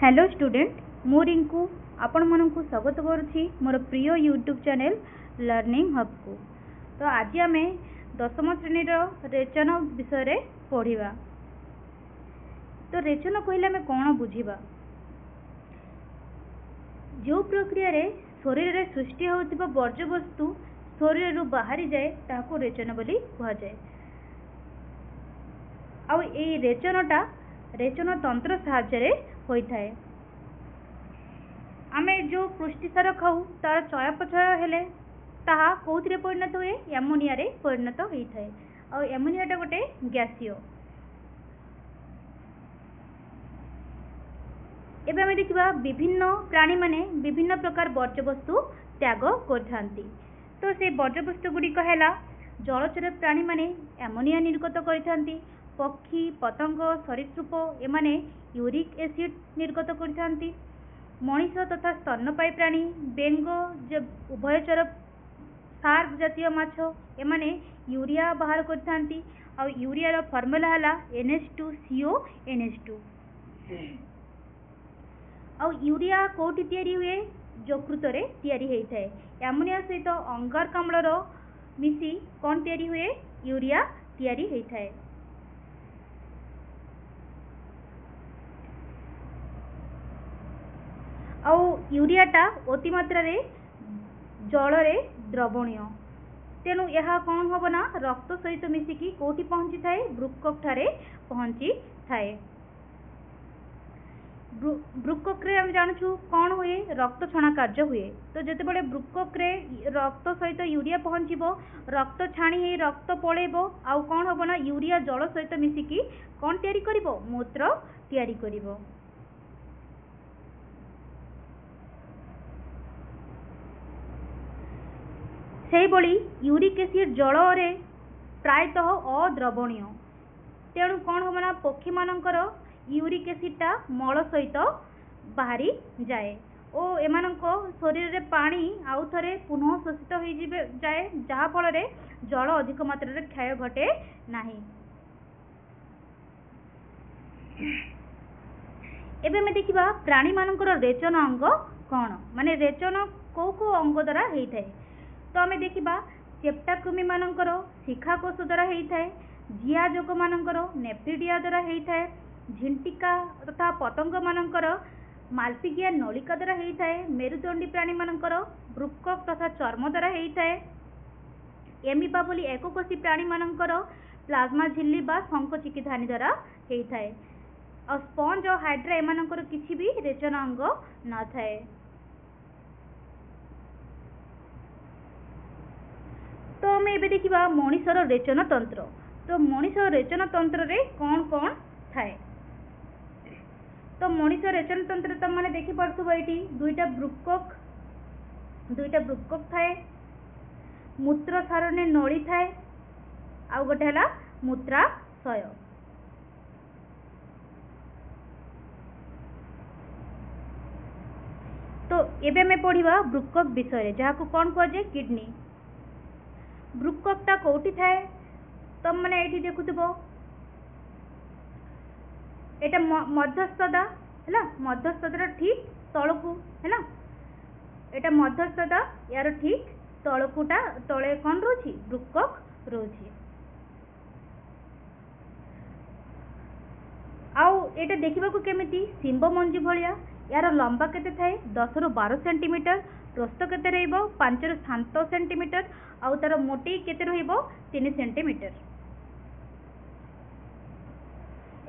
Hello student मु रिंकू आपण मानक स्वागत करुच्ची मोर प्रिय यूट्यूब चैनल लर्निंग हब को। तो आज आम 10म श्रेणी रेचन विषय पढ़ा। तो रेचन कहले आम कौन बुझा? जो प्रक्रिया रे शरीर रे सृष्टि होतिबा वर्ज्यवस्तु शरीर बाहरी जाए ताको रेचन बोली कह जाए। आउ ए रेचनटा रेचन तंत्र साहाय्य होता है। आमे जो पुष्टिसार खाऊ तार चयापचय हेले ताहा कौथिरे परिणत हुए? एमोनिया रे परिणत होता है। और एमोनियाटा गोटे गैसीय। एबे आमे देखिबा विभिन्न प्राणी माने विभिन्न प्रकार वर्ज्यवस्तु त्याग करथांती। तो से वर्ज्यवस्तु गुड़िक हैला जलचर प्राणी माने एमोनिया निर्गत करथांती। पक्षी पतंग सरीसृप एमाने यूरिक एसिड निर्गत करथांती। मनीष तथा स्तन्यपायी प्राणी बेंग उभयचर शार्क जातीय माछ एमाने यूरिया बाहर करथांती। और यूरिया फर्मुला हैला NH2CO NH2। और यूरिया कोठी तैयारी हुए? यकृत रे तैयारी होता है। एमोनिया सहित अंगारकाम्ल मिसी कौन तैयारी हुए? यूरिया तैयारी होता है। और यूरियाटा अतिमात्रा रे जल रे द्रवणीय। तेणु यह कौन हम ना रक्त सहित मिसिकी कोठी पहुंची थाए? वृक्क ठारे पहुंची थाए। वृक्क रे हम जानछु कौन हुए? रक्त छणा कार्य हुए। तो जेते बड़े वृक्क रे रक्त सहित यूरिया पहुंचीबो रक्त छाणी हे रक्त पळेबो आउ कौन हम ना यूरिया जल सहित मिसिकी कौन तैयारी करिवो? मूत्र तैयारी करिवो। से बड़ी यूरिक एसिड जल रे प्रायतः अद्रवणीय। तेणु कौन हम ना पक्षी मानकर यूरिक एसिडटा मल सहित बाहरी जाए और एमानक शरीर रे पानी आउ थरे पुनः शोषित हो जाए जहा फल रे जल अधिक मात्रा रे क्षय घटे नाही। एबे में देखिबा प्राणी मानकर रेचन अंग कौन माने रेचन को अंग द्वारा होता है। तो आम देखा चेप्टा कृमि मानकर शिखा कोष द्वारा होता है। जिया जोग मानकर नेफ्रिडिया द्वारा होता है। झिंटिका तथा पतंग मानकर मालपिगिया नलिका द्वारा होता है। मेरुदंडी प्राणी मानकर वृक्क तथा चर्म द्वारा होता है। एमिबा बोली एककोशी प्राणी मानकर प्लाज्मा झिल्ली बा संकोचिकी धानी द्वारा होता है। और स्पंज और हाइड्रा एमानकर किछि भी रेचन अंग न थाए। तो आम ए देखा मनीषर रेचन तंत्र। तो मनीष रेचन तंत्र रे कौन कौन थाए? तो मनीष रेचन तंत्र तुम मैंने देखी पार्थुब ये दुईटा वृक्क थाए। मूत्र सारणी नली थाए आउ गोटे है मूत्राशय। तो एबे में पढ़िबा वृक्क विषय जहाँ को कौन कह जाए? किडनी। वृक्कटा कोठी थाए? तुम मैंने ये देखुब एटा मध्यस्थता है मध्यस्थता ठीक तलकू है एटा मध्यस्थता यार ठीक तलकूटा तले कौन रोची? वृक्क रोची। आउ एटा देखा केमिति? शिंब मंजी भलिया। यार लंबा केते थाए? 10 ରୁ 12 सेंटीमीटर। प्रस्थ केते रहइबो? 5 ରୁ 7 सेंटीमीटर। आउ तार मोटी केते रहइबो? 3 सेंटीमीटर।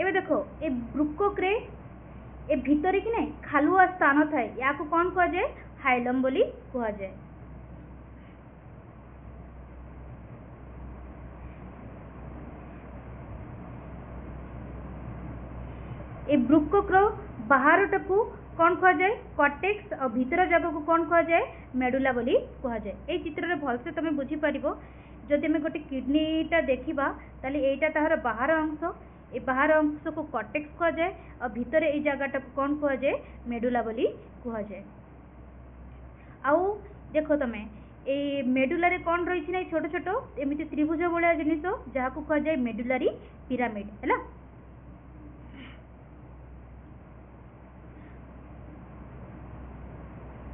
एबे देखो ए वृक्क रे ए भीतर कि नहीं खालुआ स्थान थाए या को कौन कह जाए? हाइलम बोली कह जाए। ए वृक्क रो बाहरटा को कौन कह जाए? कॉर्टेक्स। और भीतर जगह को कौन कह जाए? मेडुला बोली कह जाए। ए चित्र रे भलसे तुम बुझी पारिबो। जदि आम गोटे किडनीटा देखा ताले एटा ताहार बाहर अंश। ए बाहर अंश को कॉर्टेक्स कह जाए और भीतर ए जगहटा को कौन कह जाए? मेडुला बोली कह जाए। आउ देखो तुम ए मेडुला रे कौन रही ना छोट छोट एमती त्रिभुज भाया जिनिस जहाँ को कह जाए मेडुलारी पिरामिड है।